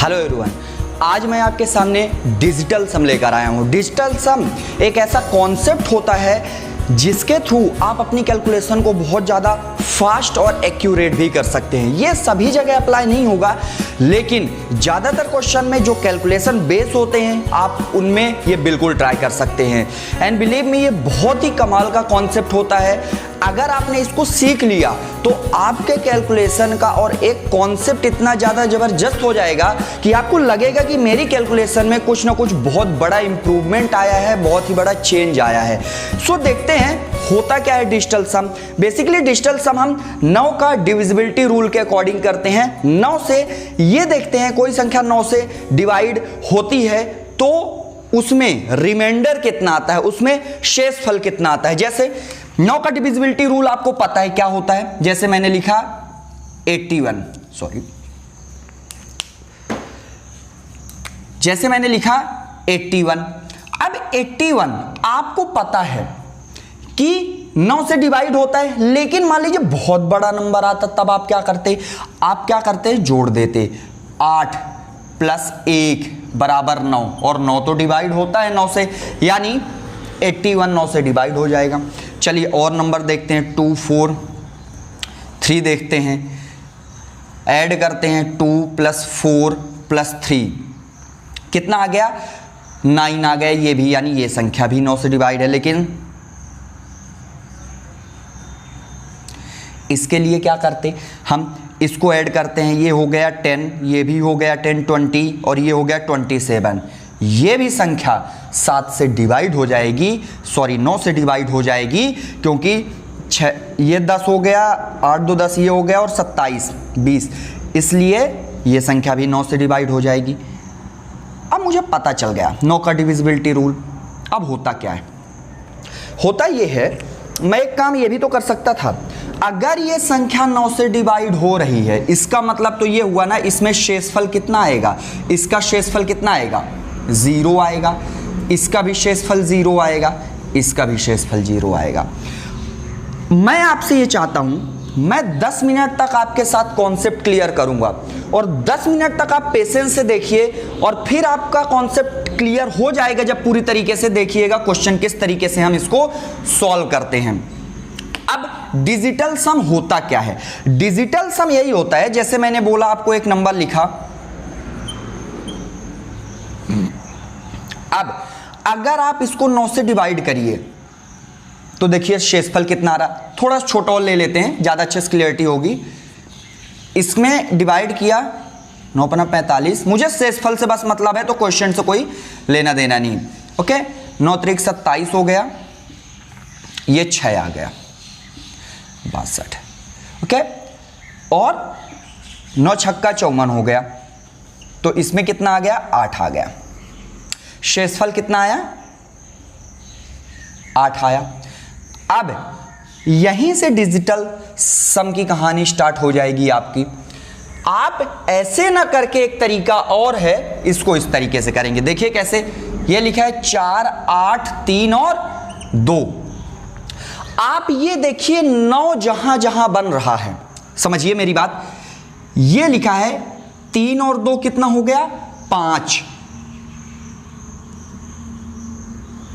Hello everyone, आज मैं आपके सामने डिजिटल सम लेकर आया हूँ। डिजिटल सम एक ऐसा कॉन्सेप्ट होता है जिसके थ्रू आप अपनी कैलकुलेशन को बहुत ज़्यादा फास्ट और एक्यूरेट भी कर सकते हैं। ये सभी जगह अप्लाई नहीं होगा, लेकिन ज़्यादातर क्वेश्चन में जो कैलकुलेशन बेस होते हैं आप उनमें ये बिल्कुल ट्राई कर सकते हैं। एंड बिलीव मी, ये बहुत ही कमाल का कॉन्सेप्ट होता है। अगर आपने इसको सीख लिया तो आपके कैलकुलेशन का और एक कॉन्सेप्ट इतना ज़्यादा ज़बरदस्त हो जाएगा कि आपको लगेगा कि मेरी कैलकुलेशन में कुछ ना कुछ बहुत बड़ा इंप्रूवमेंट आया है, बहुत ही बड़ा चेंज आया है। सो देखते हैं होता क्या है डिजिटल सम। बेसिकली डिजिटल सम हम 9 का डिविजिबिलिटी रूल के अकॉर्डिंग करते हैं। 9 से ये देखते हैं कोई संख्या 9 से डिवाइड होती है तो उसमें रिमाइंडर कितना आता है, उसमें शेषफल कितना आता है। जैसे 9 का डिविजिबिलिटी रूल आपको पता है क्या होता है। जैसे मैंने लिखा 81, जैसे मैंने लिखा 81। अब 81 आपको पता है कि 9 से डिवाइड होता है, लेकिन मान लीजिए बहुत बड़ा नंबर आता, तब आप क्या करते? जोड़ देते। 8 + 1 = 9, और 9 तो डिवाइड होता है 9 से, यानी 81 9 से डिवाइड हो जाएगा। चलिए और नंबर देखते हैं, 2 4 3 देखते हैं, ऐड करते हैं 2 + 4 + 3 कितना आ गया? 9 आ गया। ये भी, यानी ये संख्या भी 9 से डिवाइड है, लेकिन इसके लिए क्या करते? हम इसको ऐड करते हैं। ये हो गया 10, ये भी हो गया 10, 20 और ये हो गया 27। ये भी संख्या 7 से डिवाइड हो जाएगी, 9 से डिवाइड हो जाएगी, क्योंकि ये 10 हो गया, 8 2 10 ये हो गया, और 27 20, इसलिए ये संख्या भी 9 से डिवाइड हो जाएगी। अब मुझे पता चल गया 9 का डिविजिबिलिटी रूल। अब होता क्या है? होता ये है, मैं एक काम ये भी तो कर सकता था। अगर ये संख्या 9 से डिवाइड हो रही है, इसका मतलब तो ये हुआ ना, इसमें शेषफल कितना आएगा? इसका शेषफल कितना आएगा? 0 आएगा। इसका भी शेषफल 0 आएगा, इसका भी शेषफल 0 आएगा। मैं आपसे ये चाहता हूं, मैं 10 मिनट तक आपके साथ कॉन्सेप्ट क्लियर करूंगा, और 10 मिनट तक आप पेशेंस से देखिए, और फिर आपका कॉन्सेप्ट क्लियर हो जाएगा जब पूरी तरीके से देखिएगा क्वेश्चन किस तरीके से हम इसको सॉल्व करते हैं। अब डिजिटल सम होता क्या है? डिजिटल सम यही होता है, जैसे मैंने बोला आपको एक नंबर लिखा। अब अगर आप इसको 9 से डिवाइड करिए तो देखिए शेषफल कितना आ रहा। थोड़ा छोटा और ले लेते हैं, ज्यादा अच्छे से क्लियरिटी होगी। इसमें डिवाइड किया 9 × 45, मुझे शेषफल से बस मतलब है, तो क्वेश्चन से कोई लेना देना नहीं। ओके, 9 × 3 = 27 हो गया, ये 6 आ गया, 62। ओके, और 9 × 6 = 54 हो गया, तो इसमें कितना आ गया? 8 आ गया। शेषफल कितना आया? 8 आया। अब यहीं से डिजिटल सम की कहानी स्टार्ट हो जाएगी आपकी। आप ऐसे ना करके, एक तरीका और है, इसको इस तरीके से करेंगे। देखिए कैसे, ये लिखा है 4 8 3 और 2। आप ये देखिए 9 जहां जहां बन रहा है, समझिए मेरी बात। ये लिखा है 3 और 2 कितना हो गया? 5,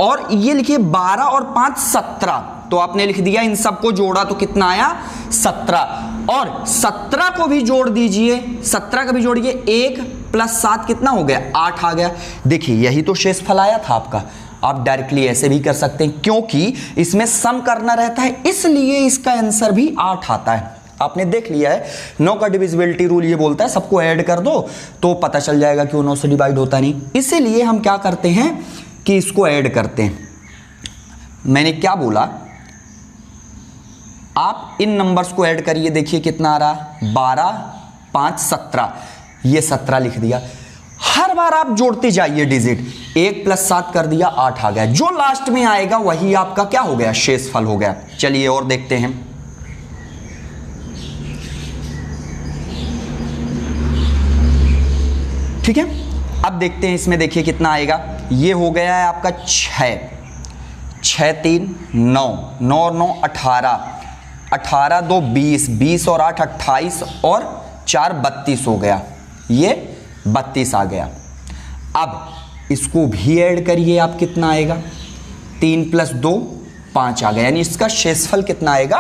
और ये लिखिए 12 और 5 17, तो आपने लिख दिया, इन सबको जोड़ा तो कितना आया? 17, और 17 को भी जोड़ दीजिए, 17 का भी जोड़िए, 1 + 7 कितना हो गया? 8 आ गया। देखिए यही तो शेषफल आया था आपका। आप डायरेक्टली ऐसे भी कर सकते हैं, क्योंकि इसमें सम करना रहता है, इसलिए इसका आंसर भी 8 आता है। आपने देख लिया है 9 का डिविजिबिलिटी रूल ये बोलता है सबको ऐड कर दो तो पता चल जाएगा कि वो 9 से डिवाइड होता नहीं। इसीलिए हम क्या करते हैं कि इसको ऐड करते हैं। मैंने क्या बोला? आप इन नंबर्स को ऐड करिए, देखिए कितना आ रहा? 12 5 17, ये 17 लिख दिया। हर बार आप जोड़ते जाइए डिजिट, 1 + 7 कर दिया, 8 आ गया। जो लास्ट में आएगा वही आपका क्या हो गया? शेषफल हो गया। चलिए और देखते हैं। ठीक है, अब देखते हैं इसमें, देखिए कितना आएगा। ये हो गया है आपका 6 6 3 9 9 और 9 18 18 2 20 20 और 8 28 और 4 32 हो गया। ये 32 आ गया। अब इसको भी ऐड करिए, आप कितना आएगा, 3 + 2 5 आ गया, यानी इसका शेषफल कितना आएगा,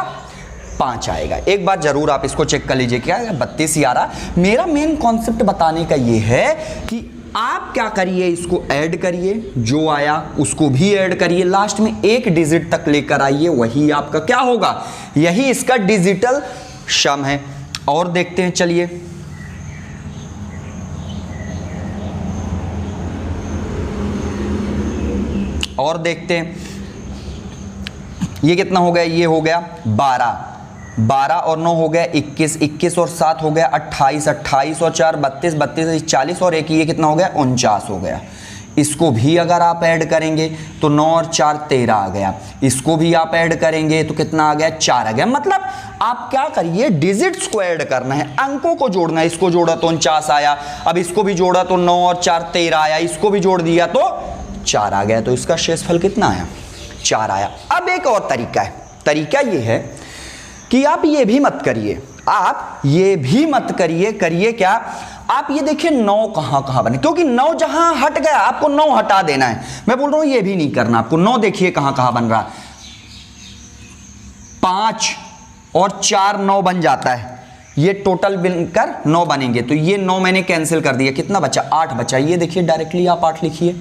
5 आएगा। एक बात जरूर आप इसको चेक कर लीजिए, क्या 32 ही आ रहा। मेरा मेन कॉन्सेप्ट बताने का ये है कि आप क्या करिए, इसको ऐड करिए, जो आया उसको भी ऐड करिए, लास्ट में एक डिजिट तक लेकर आइए, वही आपका क्या होगा, यही इसका डिजिटल सम है। और देखते हैं, चलिए और देखते हैं, ये कितना हो गया, ये हो गया 12, 12 और 9 हो गया 21, 21 और 7 हो गया 28, 28 और 4 32, 32 40 और 1 ये कितना हो गया, 49 हो गया। इसको भी अगर आप ऐड करेंगे तो 9 और 4 13 आ गया, इसको भी आप ऐड करेंगे तो कितना आ गया, 4 आ गया। मतलब आप क्या करिए, डिजिट्स को ऐड करना है, अंकों को जोड़ना है। इसको जोड़ा तो 49 आया, अब इसको भी जोड़ा तो 9 और 4 13 आया, इसको भी जोड़ दिया तो 4 आ गया, तो इसका शेषफल कितना आया, 4 आया। अब एक और तरीका है, तरीका ये है कि आप ये भी मत करिए, आप ये भी मत करिए, करिए क्या, आप ये देखिए 9 कहां कहां बने, क्योंकि 9 जहां हट गया आपको 9 हटा देना है। मैं बोल रहा हूं ये भी नहीं करना आपको। 9 देखिए कहां कहां बन रहा, 5 और 4 9 बन जाता है, ये टोटल बनकर 9 बनेंगे, तो ये 9 मैंने कैंसिल कर दिया, कितना बचा, 8 बचा। ये देखिए डायरेक्टली आप 8 लिखिए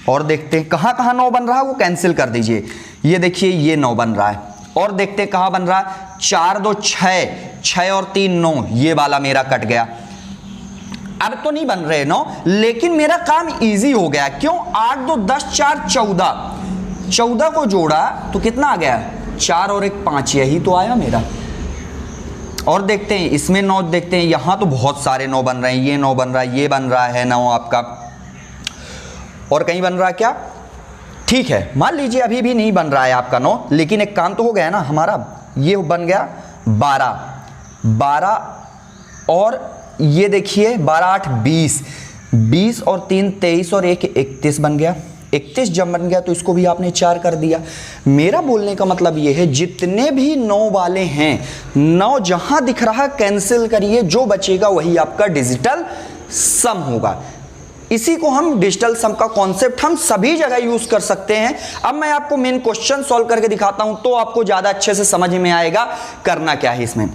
और देखते हैं कहां कहां 9 बन रहा है, वो कैंसिल कर दीजिए। ये देखिए ये 9 बन रहा है, और देखते हैं कहां बन रहा है, 4 2 6, 6 और 3 9, ये वाला मेरा कट गया। अब तो नहीं बन रहे 9, लेकिन मेरा काम इजी हो गया, क्यों, 8 2 10 4 14, 14 को जोड़ा तो कितना आ गया, 4 और 1 5, यही तो आया मेरा। और देखते हैं इसमें 9, देखते हैं यहां तो बहुत सारे 9 बन रहे हैं, ये 9 बन रहा है, ये बन रहा है 9 आपका, और कहीं बन रहा है क्या, ठीक है, मान लीजिए अभी भी नहीं बन रहा है आपका 9, लेकिन एक काम तो हो गया ना हमारा, ये बन गया 12, 12 और ये देखिए 12 8 20, 20 और 3 23 और 1 31 बन गया। 31 जब बन गया तो इसको भी आपने 4 कर दिया। मेरा बोलने का मतलब ये है, जितने भी 9 वाले हैं, 9 जहां दिख रहा कैंसिल करिए, जो बचेगा वही आपका डिजिटल सम होगा। इसी को हम डिजिटल सम का कॉन्सेप्ट हम सभी जगह यूज कर सकते हैं। अब मैं आपको मेन क्वेश्चन सॉल्व करके दिखाता हूं, तो आपको ज्यादा अच्छे से समझ में आएगा करना क्या है इसमें।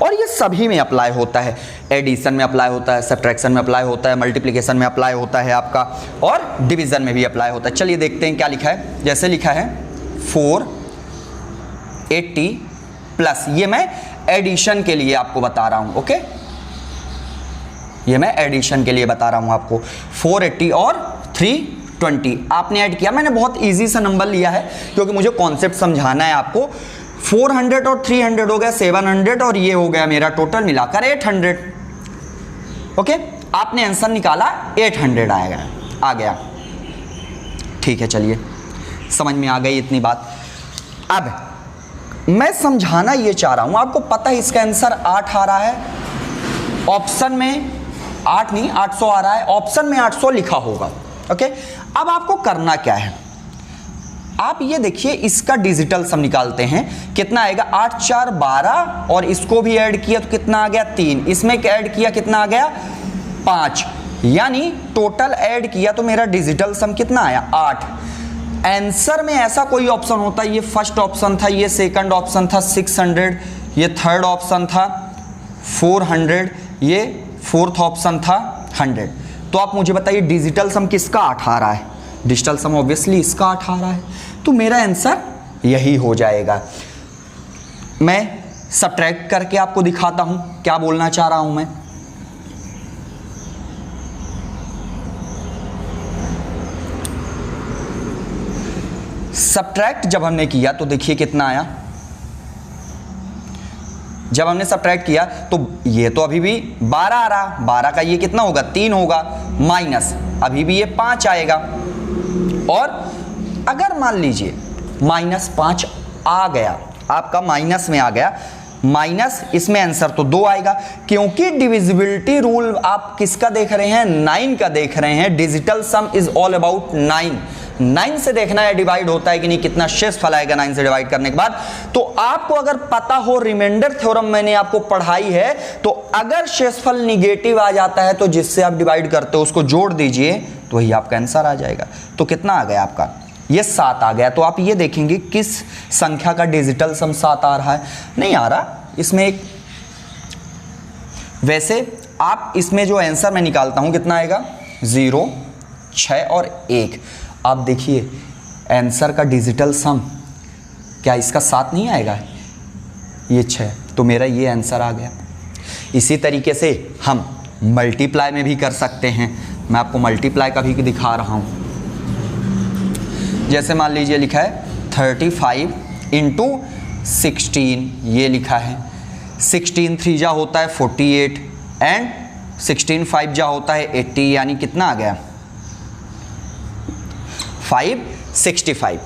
और ये सभी में अप्लाई होता है, एडिशन में अप्लाई होता है, सब्ट्रैक्शन में अप्लाई होता है, मल्टीप्लिकेशन में अप्लाई होता है आपका, और डिवीजन में भी अप्लाई होता है। चलिए देखते हैं क्या लिखा है। जैसे लिखा है 480 प्लस, ये मैं एडिशन के लिए आपको बता रहा हूं, ओके, ये मैं एडिशन के लिए बता रहा हूं आपको। 480 और 320 आपने ऐड किया, मैंने बहुत इजी सा नंबर लिया है क्योंकि मुझे कॉन्सेप्ट समझाना है आपको। 400 और 300 हो गया 700, और ये हो गया मेरा टोटल मिलाकर 800, ओके। आपने आंसर निकाला 800 आएगा, आ गया, ठीक है। चलिए समझ में आ गई इतनी बात। अब मैं समझाना ये चाह रहा हूं, आपको पता है इसका आंसर 8 आ रहा है, ऑप्शन में 8 नहीं 800 आ रहा है, ऑप्शन में 800 लिखा होगा, ओके। अब आपको करना क्या है, आप ये देखिए इसका डिजिटल सम निकालते हैं, कितना आएगा, 8 4 12, और इसको भी ऐड किया तो कितना आ गया 3, इसमें ऐड किया कितना आ गया 5, यानी टोटल ऐड किया तो मेरा डिजिटल सम कितना आया 8। आंसर में ऐसा कोई ऑप्शन होता है, ये फर्स्ट ऑप्शन था, ये सेकंड ऑप्शन था 600, ये थर्ड ऑप्शन था 400, ये फोर्थ ऑप्शन था 100, तो आप मुझे बताइए डिजिटल सम किसका 8 आ रहा है, डिजिटल सम ऑब्वियसली इसका 8 आ रहा है, तो मेरा आंसर यही हो जाएगा। मैं सब्ट्रैक्ट करके आपको दिखाता हूं क्या बोलना चाह रहा हूं मैं। सब्ट्रैक्ट जब हमने किया तो देखिए कितना आया, जब हमने सब्ट्रैक्ट किया तो ये तो अभी भी 12 आ रहा, 12 का ये कितना होगा 3 होगा, माइनस अभी भी ये 5 आएगा, और अगर मान लीजिए -5 आ गया आपका, माइनस में आ गया, माइनस इसमें आंसर तो 2 आएगा, क्योंकि डिविजिबिलिटी रूल आप किसका देख रहे हैं 9 का देख रहे हैं, digital some is all about 9, 9 से देखना है डिवाइड होता है कि नहीं, कितना शेषफल आएगा 9 से डिवाइड करने के बाद। तो आपको अगर पता हो, रिमाइंडर थ्योरम मैंने आपको पढ़ाई है, तो अगर शेषफल निगेटिव आ जाता है तो जिससे आप डिवाइड करते हो उसको जोड़ दीजिए तो वही आपका आंसर आ जाएगा। तो कितना आ गया आपका, ये 7 आ गया। तो आप ये देखेंगे किस संख्या का डिजिटल सम 7 आ रहा है, नहीं आ रहा इसमें एक। वैसे आप इसमें जो आंसर मैं निकालता हूं कितना आएगा, 0, 6 और 1। आप देखिए आंसर का डिजिटल सम क्या इसका 7 नहीं आएगा, ये 6, तो मेरा ये आंसर आ गया। इसी तरीके से हम मल्टीप्लाई में भी कर सकते हैं। मैं आपको मल्टीप्लाई का भी दिखा रहा हूं। जैसे मान लीजिए लिखा है 35 इंटू 16, ये लिखा है 16 3 जा होता है 48 एंड 16 5 जा होता है 80, यानी कितना आ गया 565। आई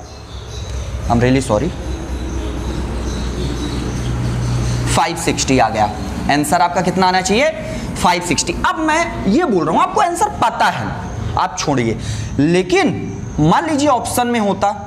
एम रियली सॉरी, 560 आ गया। आंसर आपका कितना आना चाहिए, 560। अब मैं ये बोल रहा हूं आपको आंसर पता है, आप छोड़िए, लेकिन मान लीजिए ऑप्शन में होता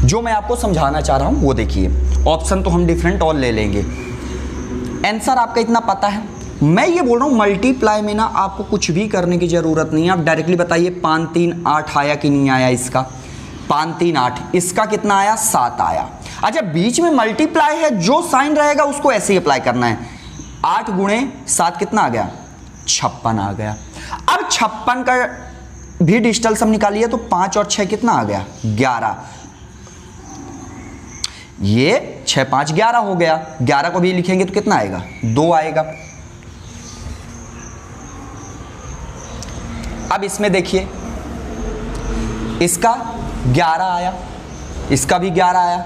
जो मैं आपको समझाना चाह रहा हूं वो देखिए, ऑप्शन तो हम डिफरेंट और ले लेंगे। आंसर आपका इतना पता है, मैं ये बोल रहा हूं मल्टीप्लाई में ना आपको कुछ भी करने की जरूरत नहीं है। आप डायरेक्टली बताइए 5 3 8 आया कि नहीं आया, इसका 5 3 8, इसका कितना आया 7 आया। अच्छा बीच में मल्टीप्लाई है, जो साइन रहेगा उसको ऐसे ही अप्लाई करना है। 8 गुणे 7 कितना आ गया, 56 आ गया। अब 56 का भी डिजिटल सम निकालिए तो 5 और 6 कितना आ गया, 11। ये 6 5 11 हो गया, 11 को भी लिखेंगे तो कितना आएगा, 2 आएगा। अब इसमें देखिए इसका 11 आया, इसका भी 11 आया,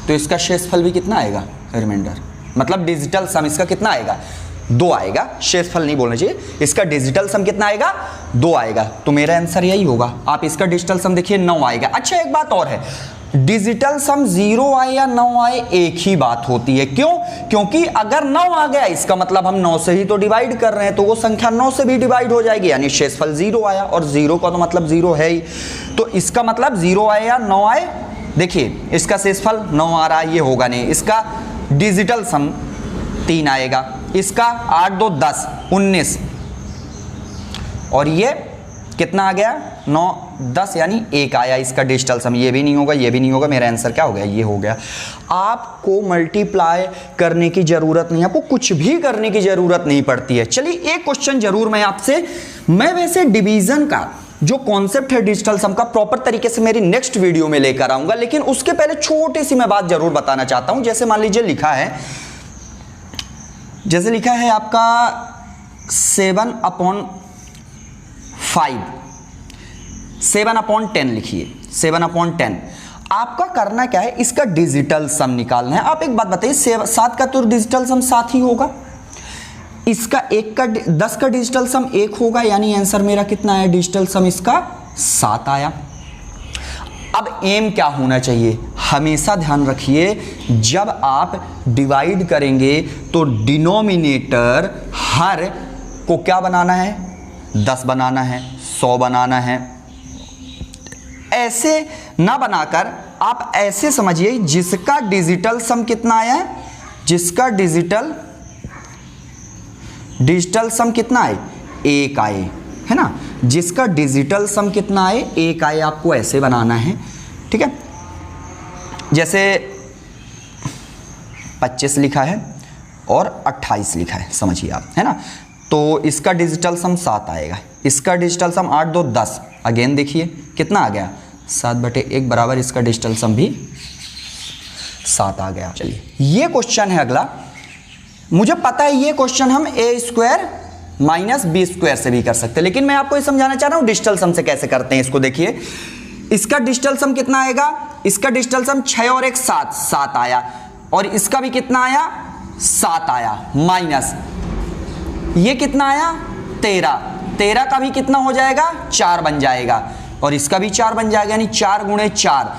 तो इसका शेषफल भी कितना आएगा, रिमाइंडर मतलब डिजिटल सम इसका कितना आएगा, 2 आएगा। शेषफल नहीं बोलना चाहिए, इसका डिजिटल सम कितना आएगा, 2 आएगा। तो मेरा आंसर यही होगा। आप इसका डिजिटल सम देखिए 9 आएगा। अच्छा एक बात और है, डिजिटल सम 0 आए या 9 आए एक ही बात होती है। क्यों, क्योंकि अगर 9 आ गया इसका मतलब हम 9 से ही तो डिवाइड कर रहे हैं, तो वो संख्या 9 से भी डिवाइड हो जाएगी, यानी शेषफल 0 आया, और 0 का तो मतलब 0 है ही। तो इसका मतलब 0 आए या 9 आए, देखिए इसका शेषफल 9 आ रहा है, ये होगा नहीं। इसका डिजिटल सम 3 आएगा, इसका 8 2 10 19, और ये कितना आ गया 9 10, यानी 1 आया इसका डिजिटल सम। ये भी नहीं होगा, ये भी नहीं होगा, मेरा आंसर क्या हो गया, ये हो गया। आपको मल्टीप्लाई करने की जरूरत नहीं है, आपको कुछ भी करने की जरूरत नहीं पड़ती है। चलिए एक क्वेश्चन जरूर मैं आपसे, मैं वैसे डिवीजन का जो कॉन्सेप्ट है डिजिटल सम का प्रॉपर तरीके से मेरी नेक्स्ट वीडियो में लेकर आऊंगा, लेकिन उसके पहले छोटी सी मैं बात जरूर बताना चाहता हूं। जैसे मान लीजिए लिखा है, जैसे लिखा है आपका 7/5, 7/10 लिखिए, 7/10। आपका करना क्या है, इसका डिजिटल सम निकालना है। आप एक बात बताइए, 7 का तो डिजिटल सम 7 ही होगा, इसका 10 का डिजिटल सम 1 होगा, यानी आंसर मेरा कितना है, डिजिटल सम इसका 7 आया। अब एम क्या होना चाहिए, हमेशा ध्यान रखिए, जब आप डिवाइड करेंगे तो डिनोमिनेटर हर को क्या बनाना है, 10 बनाना है, 100 बनाना है। ऐसे ना बनाकर आप ऐसे समझिए, जिसका डिजिटल सम कितना आया है, जिसका डिजिटल सम कितना आए, 1 आए, है ना। जिसका डिजिटल सम कितना आए, 1 आए, आपको ऐसे बनाना है, ठीक है। जैसे 25 लिखा है और 28 लिखा है, समझिए आप, है ना। तो इसका डिजिटल सम 7 आएगा, इसका डिजिटल सम 8 2 10, अगेन देखिए कितना आ गया, 7/1 बराबर इसका डिजिटल सम भी 7 आ गया। चलिए ये क्वेश्चन है अगला। मुझे पता है ये क्वेश्चन हम a² माइनस b² से भी कर सकते हैं, लेकिन मैं आपको ये समझाना चाह रहा हूं डिजिटल सम से कैसे करते हैं। इसको देखिए, इसका डिजिटल सम कितना आएगा, इसका डिजिटल सम 6 और 1 7, 7 आया, और इसका भी कितना आया, 7 आया, माइनस ये कितना आया, 13, 13 का भी कितना हो जाएगा, 4 बन जाएगा, और इसका भी 4 बन जाएगा, यानी 4 गुणे 4,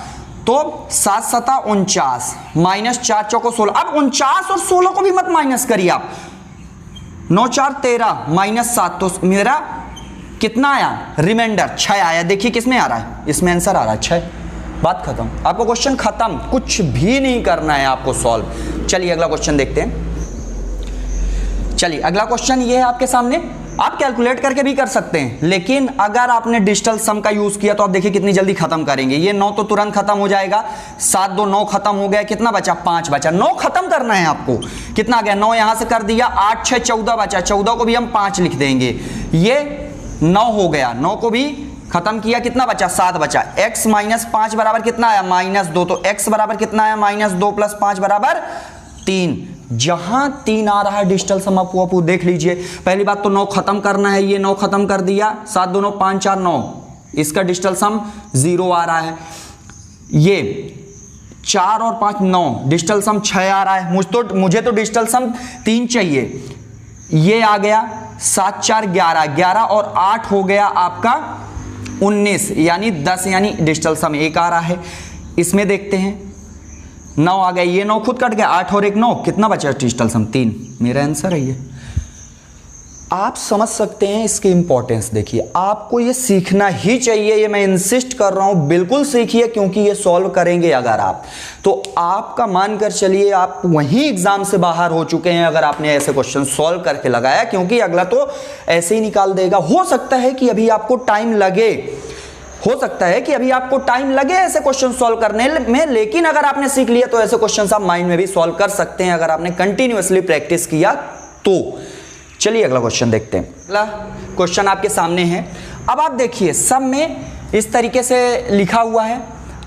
तो 7 सता 49 माइनस 4 चौको 16। अब 49 और 16 को भी मत माइनस करिए आप। 9 4 13 माइनस 7, तो मेरा कितना आया रिमाइंडर 6 आया। देखिए किसमें आ रहा है, इसमें आंसर आ रहा है 6। बात खत्म, आपको क्वेश्चन खत्म, कुछ भी नहीं करना है आपको सॉल्व। चलिए अगला क्वेश्चन देखते हैं। चलिए अगला क्वेश्चन ये है आपके सामने, आप कैलकुलेट करके भी कर सकते हैं, लेकिन अगर आपने डिजिटल सम का यूज किया तो आप देखिए कितनी जल्दी खत्म करेंगे। ये 9 तो तुरंत खत्म हो जाएगा, 7 2 9 खत्म हो गया, कितना बचा 5 बचा। 9 खत्म करना है आपको, कितना आ गया 9 यहां से कर दिया, 8 6 14 बचा, 14 को भी हम 5 लिख देंगे, ये 9 हो गया, 9 को भी खत्म किया, कितना बचा 7 बचा। x माइनस 5 बराबर कितना आया -2, तो x बराबर कितना आया -2 प्लस 5 बराबर 3। जहां 3 आ रहा है डिजिटल सम आपको देख लीजिए। पहली बात तो 9 खत्म करना है, ये 9 खत्म कर दिया, 7 2 9 5 4 9, इसका डिजिटल सम 0 आ रहा है। ये 4 और 5 9, डिजिटल सम 6 आ रहा है। मुझे तो डिजिटल सम 3 चाहिए, ये आ गया 7 4 11, 11 और 8 हो गया आपका 19 यानी 10, यानी डिजिटल सम 1 आ रहा है। इसमें देखते हैं 9 आ गया, ये 9 खुद कट गया, 8 और 1 9, कितना बचा डिजिटल सम 3। मेरा आंसर है ये। आप समझ सकते हैं इसकी इंपॉर्टेंस। देखिए आपको ये सीखना ही चाहिए, ये मैं इंसिस्ट कर रहा हूं, बिल्कुल सीखिए, क्योंकि ये सॉल्व करेंगे अगर आप, तो आपका मानकर चलिए आप वहीं एग्जाम से बाहर हो चुके हैं अगर आपने ऐसे क्वेश्चन सॉल्व करके लगाया, क्योंकि अगला तो ऐसे ही निकाल देगा। हो सकता है कि अभी आपको टाइम लगे, हो सकता है कि अभी आपको टाइम लगे ऐसे क्वेश्चन सॉल्व करने में, लेकिन अगर आपने सीख लिया तो ऐसे क्वेश्चन आप माइंड में भी सॉल्व कर सकते हैं अगर आपने कंटिन्यूअसली प्रैक्टिस किया तो। चलिए अगला क्वेश्चन देखते हैं। अगला क्वेश्चन आपके सामने है। अब आप देखिए सब में इस तरीके से लिखा हुआ है।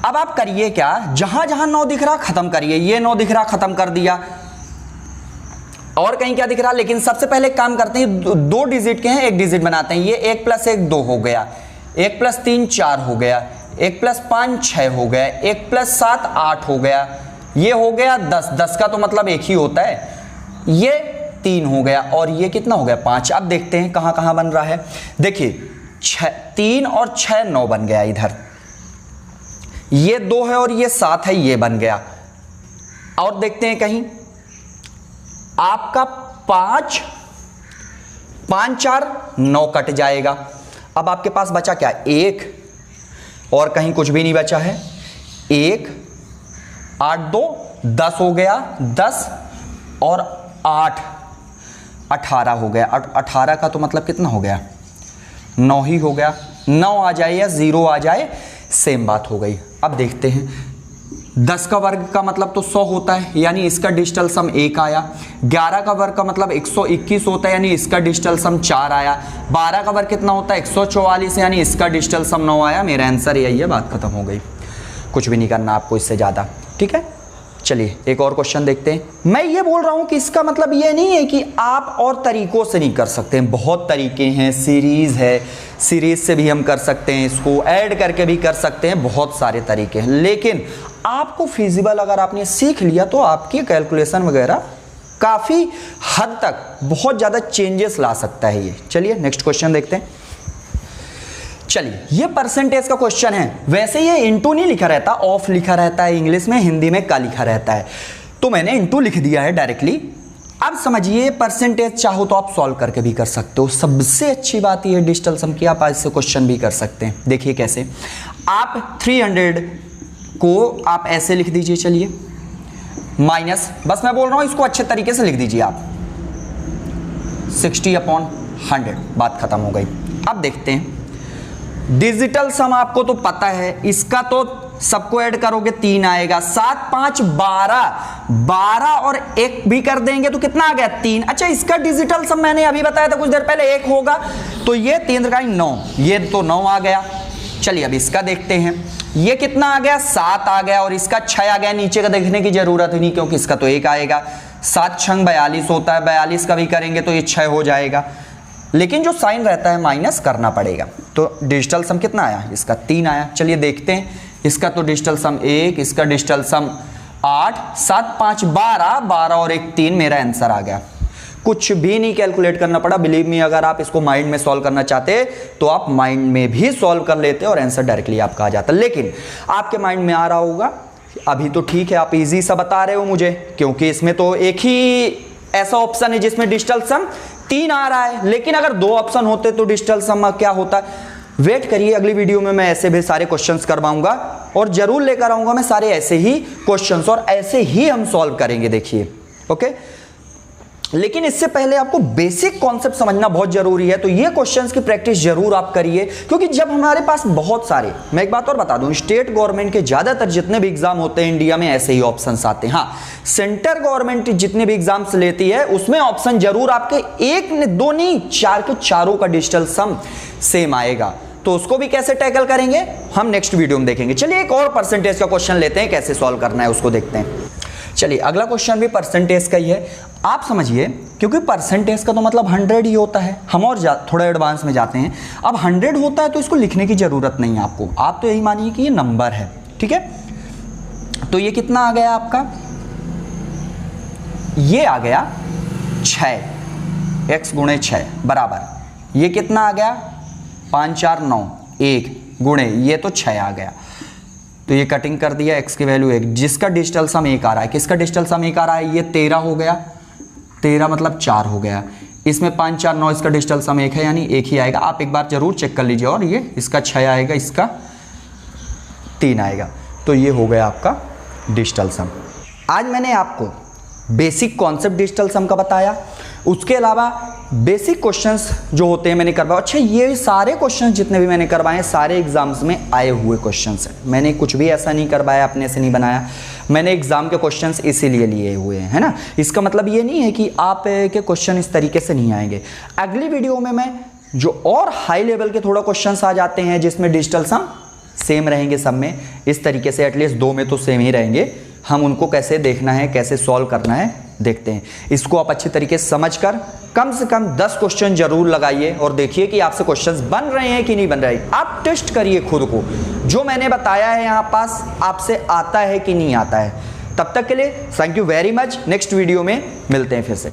अब आप करिए क्या, जहां जहां 9 दिख रहा खत्म करिए। ये 9 दिख रहा खत्म कर दिया, और कहीं क्या दिख रहा, लेकिन सबसे पहले काम करते हैं, 2 डिजिट के हैं 1 डिजिट बनाते हैं। ये 1 + 1 2 हो गया, 1 + 3 4 हो गया, 1 + 5 6 हो गया, 1 + 7 8 हो गया, ये हो गया 10, 10 का तो मतलब 1 ही होता है, ये 3 हो गया, और ये कितना हो गया 5। अब देखते हैं कहां कहां बन रहा है। देखिए 3 और 6 9 बन गया, इधर ये 2 है और ये 7 है, ये बन गया। और देखते हैं कहीं आपका 5 5 4 9 कट जाएगा। अब आपके पास बचा क्या 1, और कहीं कुछ भी नहीं बचा है। 1 8 2 10 हो गया, 10 और 8 18 हो गया। 18 का तो मतलब कितना हो गया 9 ही हो गया। 9 आ जाए या 0 आ जाए सेम बात हो गई। अब देखते हैं 10 का वर्ग का मतलब तो 100 होता है, यानी इसका डिजिटल सम 1 आया। 11 का वर्ग का मतलब 121 होता है, यानी इसका डिजिटल सम 4 आया। 12 का वर्ग कितना होता है 144, यानी इसका डिजिटल सम 9 आया। मेरा आंसर यही है, बात खत्म हो गई। कुछ भी नहीं करना आपको इससे ज़्यादा, ठीक है। चलिए एक और क्वेश्चन देखते हैं। मैं ये बोल रहा हूं कि इसका मतलब ये नहीं है कि आप और तरीकों से नहीं कर सकते हैं, बहुत तरीके हैं। सीरीज है, सीरीज से भी हम कर सकते हैं, इसको ऐड करके भी कर सकते हैं, बहुत सारे तरीके हैं। लेकिन आपको फिजिबल अगर आपने सीख लिया तो आपकी कैलकुलेशन वगैरह काफ़ी हद तक बहुत ज़्यादा चेंजेस ला सकता है ये। चलिए नेक्स्ट क्वेश्चन देखते हैं। चलिए ये परसेंटेज का क्वेश्चन है। वैसे ये इनटू नहीं लिखा रहता, ऑफ लिखा रहता है इंग्लिश में, हिंदी में का लिखा रहता है, तो मैंने इनटू लिख दिया है डायरेक्टली। अब समझिए परसेंटेज चाहो तो आप सॉल्व करके भी कर सकते हो। सबसे अच्छी बात ये डिजिटल सम की, आप इससे क्वेश्चन भी कर सकते हैं। देखिए कैसे, आप 300 को आप ऐसे लिख दीजिए, चलिए माइनस, बस मैं बोल रहा हूं इसको अच्छे तरीके से लिख दीजिए आप, 60/100, बात खत्म हो गई। अब देखते हैं डिजिटल सम, आपको तो पता है इसका, तो सबको ऐड करोगे 3 आएगा, 7 5 12, 12 और 1 भी कर देंगे तो कितना आ गया 3। अच्छा इसका डिजिटल सम मैंने अभी बताया था कुछ देर पहले 1 होगा, तो ये 3 9, ये तो 9 आ गया। चलिए अब इसका देखते हैं, ये कितना आ गया 7 आ गया, और इसका 6 आ गया। नीचे का देखने की जरूरत ही नहीं क्योंकि इसका तो 1 आएगा। 7 6 42 होता है, 42 का भी करेंगे तो ये 6 हो जाएगा, लेकिन जो साइन रहता है माइनस करना पड़ेगा। तो डिजिटल सम कितना आया, इसका 3 आया। चलिए देखते हैं, इसका तो डिजिटल सम 1, इसका डिजिटल सम 8, 7 5 12, 12 और 1 3, मेरा आंसर आ गया। कुछ भी नहीं कैलकुलेट करना पड़ा। बिलीव मी, अगर आप इसको माइंड में सॉल्व करना चाहते तो आप माइंड में भी सॉल्व कर लेते और आंसर डायरेक्टली आपका आ जाता। लेकिन आपके माइंड में आ रहा होगा अभी तो ठीक है, आप इजी सा बता रहे हो मुझे, क्योंकि इसमें तो एक ही ऐसा ऑप्शन है जिसमें डिजिटल सम 3 आ रहा है। लेकिन अगर 2 ऑप्शन होते तो डिजिटल सम क्या होता। वेट करिए, अगली वीडियो में मैं ऐसे भी सारे क्वेश्चंस करवाऊंगा और जरूर लेकर आऊंगा मैं सारे ऐसे ही क्वेश्चंस, और ऐसे ही हम सॉल्व करेंगे, देखिए। ओके, लेकिन इससे पहले आपको बेसिक कॉन्सेप्ट समझना बहुत जरूरी है। तो ये क्वेश्चंस की प्रैक्टिस जरूर आप करिए, क्योंकि जब हमारे पास बहुत सारे, मैं एक बात और बता दूं, स्टेट गवर्नमेंट के ज्यादातर जितने भी एग्जाम होते हैं इंडिया में ऐसे ही ऑप्शंस आते हैं। हाँ, सेंटर गवर्नमेंट जितने भी एग्जाम्स लेती है उसमें ऑप्शन जरूर आपके 1 ने 2 नहीं 4 के चारों का डिजिटल सम सेम आएगा। तो उसको भी कैसे टैकल करेंगे हम नेक्स्ट वीडियो में देखेंगे। चलिए एक और परसेंटेज का क्वेश्चन लेते हैं, कैसे सॉल्व करना है उसको देखते हैं। चलिए अगला क्वेश्चन भी परसेंटेज का ही है। आप समझिए, क्योंकि परसेंटेज का तो मतलब 100 ही होता है। हम और थोड़ा एडवांस में जाते हैं। अब 100 होता है तो इसको लिखने की जरूरत नहीं है आपको, आप तो यही मानिए कि ये नंबर है, ठीक है। तो ये कितना आ गया आपका, ये आ गया 6, x गुणे 6 बराबर, ये कितना आ गया 5 4 9 1 गुणे ये तो 6 आ गया। तो ये कटिंग कर दिया, x की वैल्यू 1, जिसका डिजिटल सम 1 आ रहा है। किसका डिजिटल सम 1 आ रहा है, ये 13 हो गया, 13 मतलब 4 हो गया। इसमें 5 4 9 इसका डिजिटल सम 1 है, यानी 1 ही आएगा। आप एक बार जरूर चेक कर लीजिए। और ये इसका 6 आएगा, इसका 3 आएगा। तो ये हो गया आपका डिजिटल सम। आज मैंने आपको बेसिक कॉन्सेप्ट डिजिटल सम का बताया, उसके अलावा बेसिक क्वेश्चंस जो होते हैं मैंने करवाया। अच्छा, ये सारे क्वेश्चंस जितने भी मैंने करवाए सारे एग्जाम्स में आए हुए क्वेश्चंस हैं। मैंने कुछ भी ऐसा नहीं करवाया, अपने से नहीं बनाया। मैंने एग्जाम के क्वेश्चंस इसीलिए लिए हुए हैं, है ना। इसका मतलब ये नहीं है कि आप के क्वेश्चन इस तरीके से नहीं आएंगे। अगली वीडियो में मैं जो और हाई लेवल के थोड़ा क्वेश्चंस आ जाते हैं जिसमें डिजिटल सम सेम रहेंगे सब में, इस तरीके से एटलीस्ट 2 में तो सेम ही रहेंगे, हम उनको कैसे देखना है, कैसे सॉल्व करना है देखते हैं। इसको आप अच्छे तरीके से समझकर कम से कम 10 क्वेश्चन जरूर लगाइए और देखिए कि आपसे क्वेश्चंस बन रहे हैं कि नहीं बन रहे। आप टेस्ट करिए खुद को, जो मैंने बताया है यहाँ पास आपसे आता है कि नहीं आता है। तब तक के लिए thank you very much. Next video में मिलते हैं फिर से।